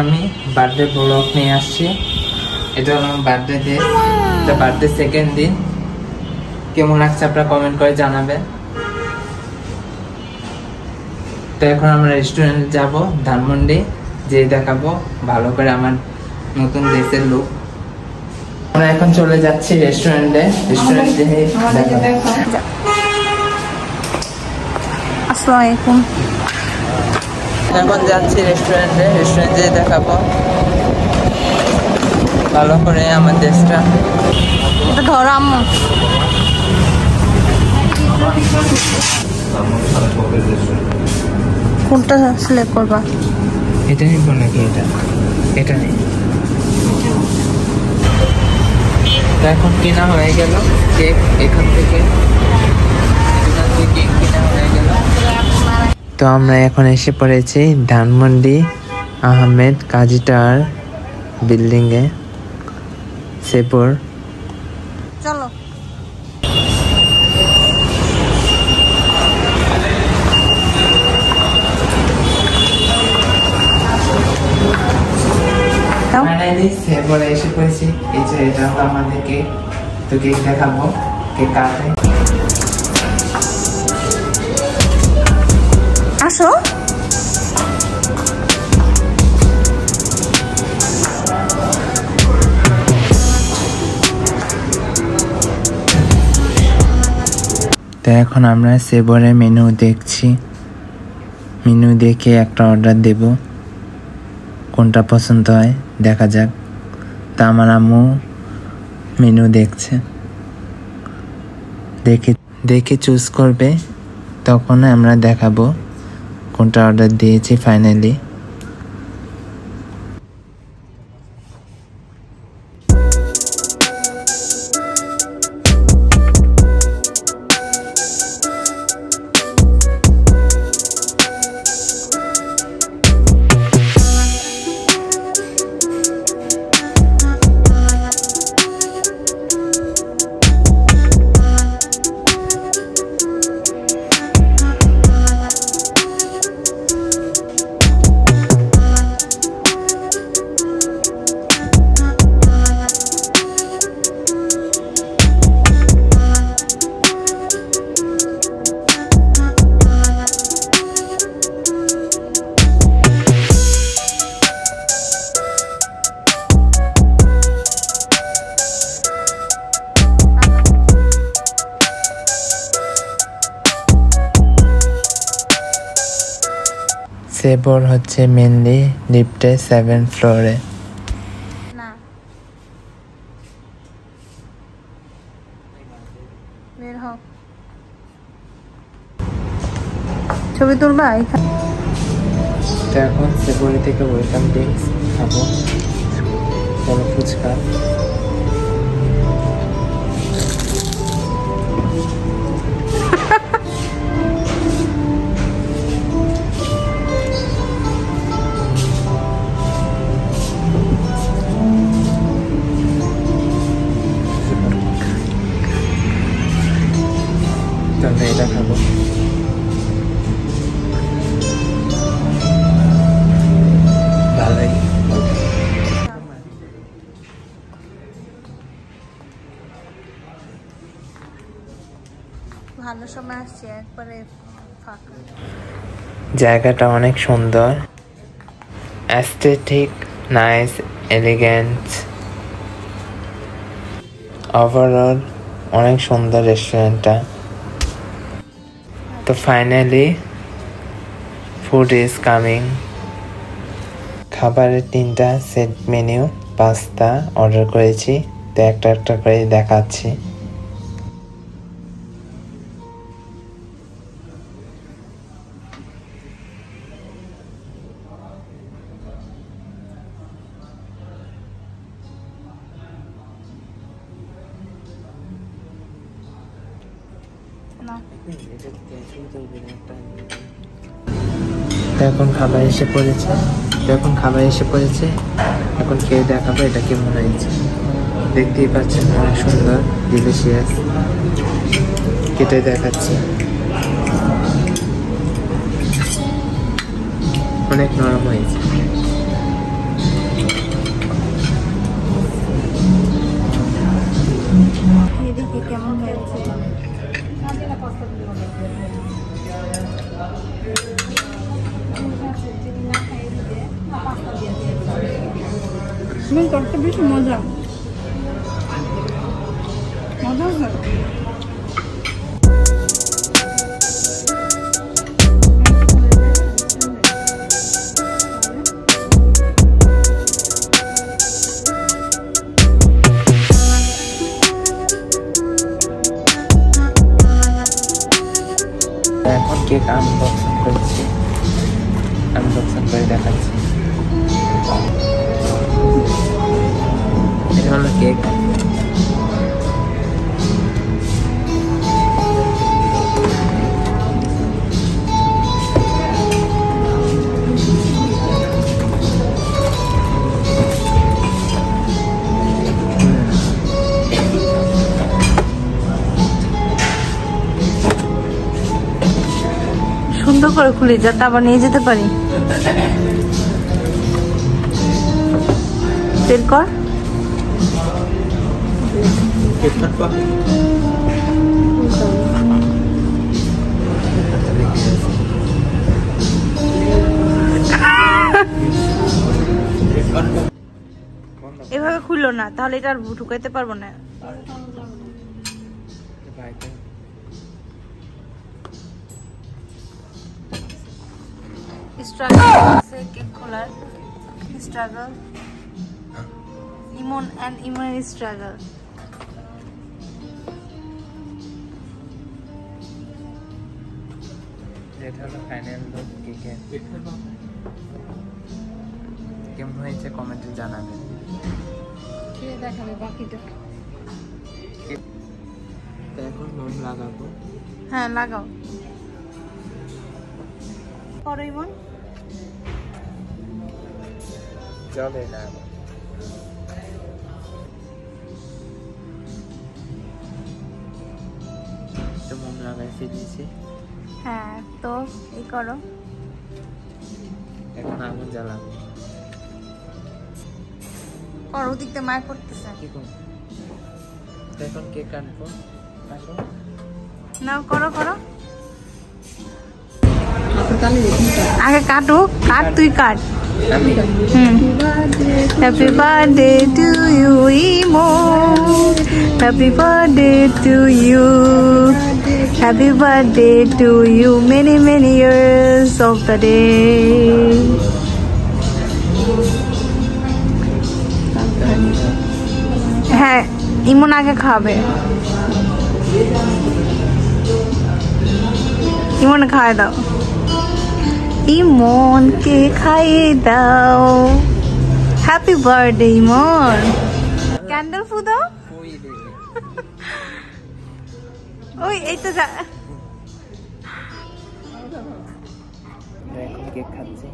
আমি birthday blog নিয়ে আসছি। এটা হলো আমার বার্থডে ডে, এটা বার্থডে সেকেন্ড দিন। কেমন লাগছে আপনারা কমেন্ট করে জানাবেন। তো এখন আমরা রেস্টুরেন্টে যাব ধানমন্ডি, যে দেখাবো ভালো করে আমার নতুন ড্রেসের লুক। আমরা এখন চলে যাচ্ছি রেস্টুরেন্টে। রেস্টুরেন্টে আসসালামু আলাইকুম। এখন যাচ্ছি রেস্টুরেন্টে দেখাবো ভালো করে আমার ড্রেসটা। এটা ধরো আম্মু। কোনটা সিলেক্ট করবা? এটা নিব নাকি এটা নেই। এখন কেনা হয়ে গেল কেক, এখান থেকে কেক কেনা হয়ে গেল। তো আমরা এখন এসে পড়েছি ধানমন্ডি আহমেদ কাজী টাওয়ার বিল্ডিংয়ে, সেপুর। চলো। ফাইনালি সেপুরে এসে পড়েছি। এই যে এটা হলো আমাদের কেক। তো কেক দেখাবো, কেক কাটে। আসো। তো এখন আমরা সেবরে মেনু দেখছি। মেনু দেখে একটা অর্ডার দেব, কোনটা পছন্দ হয় দেখা যাক। তা আমার আম্মু মেনু দেখছে, দেখে চুজ করবে, তখন আমরা দেখাবো কোনটা অর্ডার দিয়েছি ফাইনালি। সেবর হচ্ছে মেনলি লিফটে 7 ফ্লোরে। না বের হও, ছবি তুলবা। তো এখন সেবরি থেকে ওয়েলকাম ড্রিঙ্কস খাবো, বড় ফুচকা। আমরা এটা খাবো। ভালোই ভালো সময় আসছে, একবারে ফাঁকা। জায়গাটা অনেক সুন্দর, অ্যাস্থেটিক, নাইস, এলিগেন্ট, ওভারঅল অনেক সুন্দর রেস্টুরেন্টটা। তো ফাইনালি ফুড ইজ কামিং। খাবারের 3টা সেট মেনু, পাস্তা অর্ডার করেছি। তো একটা একটা করে দেখাচ্ছি। এখন খাবার এসে পড়েছে, এখন খেয়ে দেখাবো এটা কেমন হয়েছে। দেখতেই পাচ্ছেন অনেক সুন্দর, ডিলিশিয়াস। কেটে দেখাচ্ছি, অনেক নরম হয়েছে। কত বেশি মজা মজা হয়। এখন কেক আনবক্সিং করছি, আনবক্সিং করে দেখাচ্ছি। এটা হলো কেক। সুন্দর করে খুলি যাতে আবার নিয়ে যেতে পারি। বের কর। এভাবে খুললো না, তাহলে এটা আর ঢুকাইতে পারবো না। স্ট্রাগল আছে কেক খোলার, স্ট্রাগল ইমন এন্ড ইমনের স্ট্রাগল। এটা হলো ফাইনাল লুক কেকের। কেমন হয়েছে কমেন্টে জানাবেন। খেয়ে দেখাবে বাকিটা। এখন মোম লাগাবো। হ্যাঁ লাগাও। করো ইমন। চলে না তো মোম লাগাই ফেলেছি। হ্যাঁ তো এই করো। এখন আগুন জ্বালাবো। করো, ওদিকতে মায় করতেছে। কি করব? এখন কেক কাটবো। আসো নাও করো করো। আগে কাটো, কাট তুই কাট। আমি happy birthday to you Emon, happy birthday to you, happy birthday to you, many many years of the day. হ্যাঁ ইমন আগে খাবে। ইমন খাওয়াই দাও, ইমনকে খাইয়ে দাও। হ্যাপি বার্থডে ইমন। ক্যান্ডেল ফু দাও। কই দেবে? ওই এই তো যা। এখন কেক খাচ্ছি।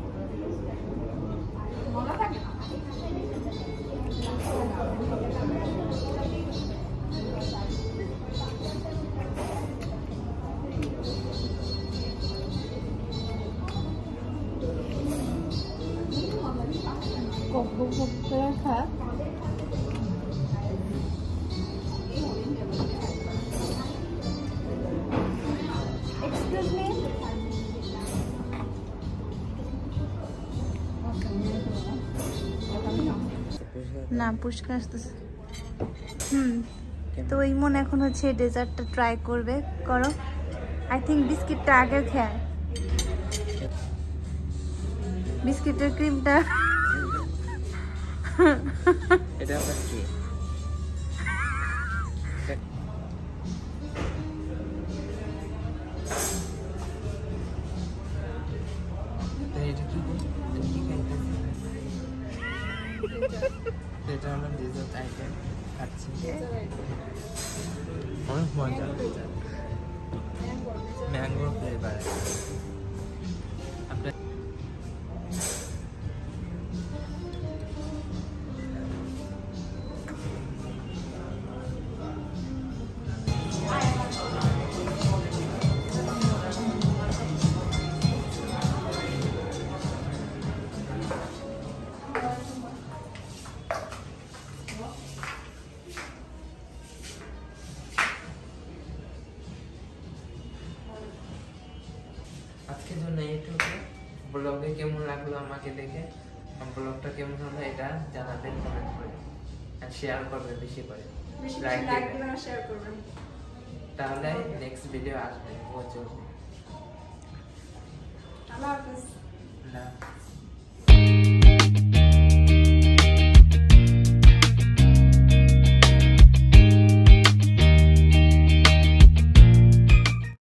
খা। Excuse me. না পুষ্কা আসতেছে। তো ইমন এখন হচ্ছে ডেজার্টটা ট্রাই করবে। করো। আই থিঙ্ক বিস্কিটটা আগে খায়। বিস্কিটের ক্রিমটা এটা আবার কি? এটা হলো ডেজার্ট আইটেম খাচ্ছি। অনেক মজা। Mango flavour. আপনার আজকের জন্য এইটুকু। ব্লগে কেমন লাগলো আমাকে দেখে ব্লগটা কেমন হলো এটা জানাবেন কমেন্ট করে, আর শেয়ার করবেন বেশি করে, বেশি লাইক লাইক দিবেন, দিবেন আর শেয়ার করবেন। তাহলে নেক্সট ভিডিও আসবে ও চলবে।